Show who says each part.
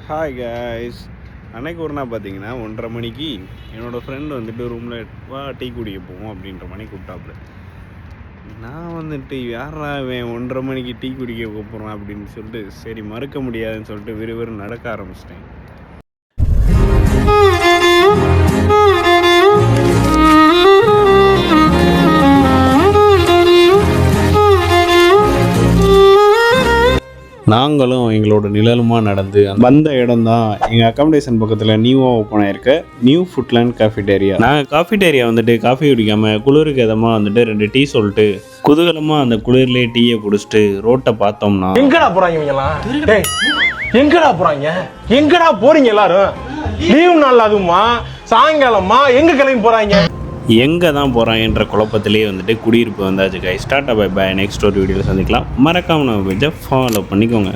Speaker 1: Hi guys. அன்னைக்கு ஒரு நாள் பார்த்தீங்கன்னா 1:30 மணிக்கு என்னோடய ஃப்ரெண்டு வந்துட்டு ரூமில் வா டீ குடிக்க போவோம் அப்படின்ற மணி கூப்பிட்டாப்புல. நான் வந்துட்டு யாரா அவன் 1:30 மணிக்கு டீ குடிக்க கூப்பிட்றான் அப்படின்னு சொல்லிட்டு சரி மறுக்க முடியாதுன்னு சொல்லிட்டு விறுவிறு நடக்க ஆரம்பிச்சிட்டேன். நாங்களும் எங்களோட நிழலுமா நடந்து வந்த இடம் தான் எங்கள் அக்காமடேஷன் பக்கத்தில் நியூவாக ஓப்பன் ஆயிருக்க நியூ ஃபுட்லேண்ட் காஃபிடேரியா. நாங்கள் காஃபிடேரியா வந்துட்டு காஃபி குடிக்காமல் குளிருக்கு எதமாக வந்துட்டு 2 டீ சொல்லிட்டு குதூகலமாக அந்த குளிர்லேயே டீயை குடிச்சிட்டு ரோட்டை பார்த்தோம்னா
Speaker 2: எங்கடா போறாங்க இவங்கெல்லாம்? எங்கடா போறாங்க? எங்கடா போறீங்க எல்லாரும்? லீவு நாள் அதுமா சாயங்காலமா எங்க கிளம்பி போறாங்க?
Speaker 1: எங்கே தான் போகிறாங்கன்ற குழப்பத்திலே வந்துட்டு குடியிருப்பு வந்தாச்சு கைஸ். டாட்டா பை பை. நெக்ஸ்ட் ஒரு வீடியோவில் சந்திக்கலாம். மறக்காமல் நம்ம பேஜை ஃபாலோ பண்ணிக்கோங்க.